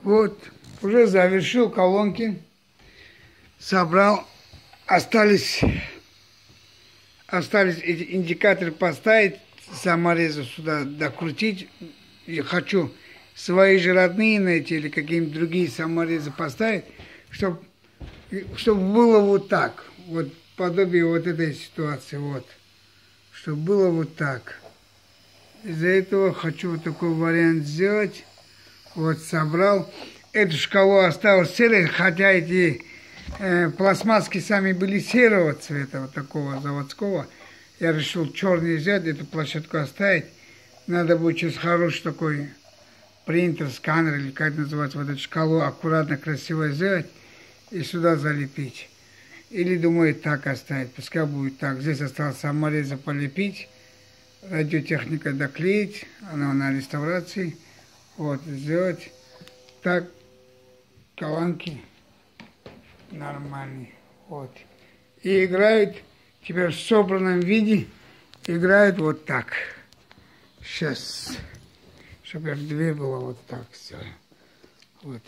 Вот, уже завершил колонки, собрал, остались эти индикаторы поставить, саморезы сюда докрутить. Я хочу свои же родные найти или какие-нибудь другие саморезы поставить, чтобы было вот так, вот подобие вот этой ситуации, вот, чтобы было вот так. Из-за этого хочу вот такой вариант сделать. Вот собрал. Эту шкалу оставил серой, хотя эти пластмасски сами были серого цвета, вот такого заводского. Я решил черный взять, эту площадку оставить. Надо будет через хороший такой принтер, сканер, или как это называется, вот эту шкалу аккуратно, красиво сделать и сюда залепить. Или, думаю, так оставить, пускай будет так. Здесь осталось саморезы полепить, радиотехника доклеить, она на реставрации. Вот, сделать так, колонки нормальные. Вот. И играют теперь в собранном виде, играют вот так. Сейчас, чтобы дверь была вот так сделаю. Вот.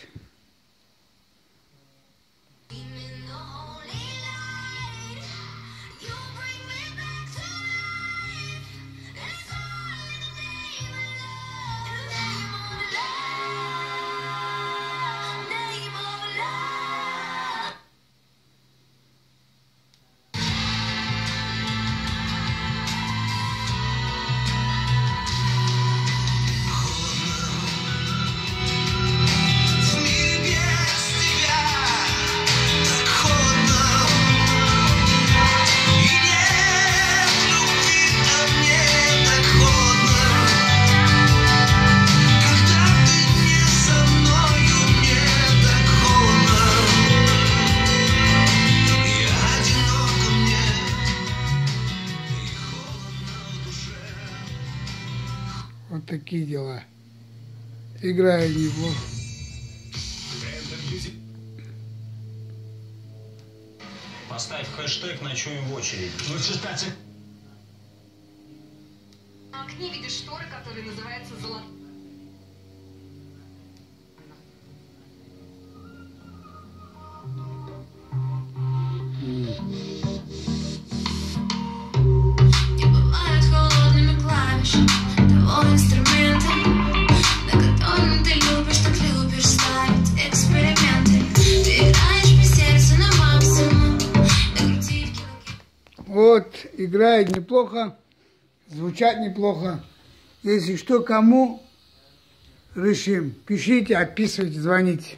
Вот такие дела. Играю неплохо. Поставь хэштег «Ночуем в очереди». Лучше стать. На окне видишь шторы, которые называются «Золотой». Не бывают холодными клавишами того инструмента, на котором ты любишь, так любишь ставить эксперименты. Ты играешь без сердца на максимум, докрутив километры. Вот, играет неплохо, звучат неплохо. Если что, кому решим, пишите, отписывайте, звоните.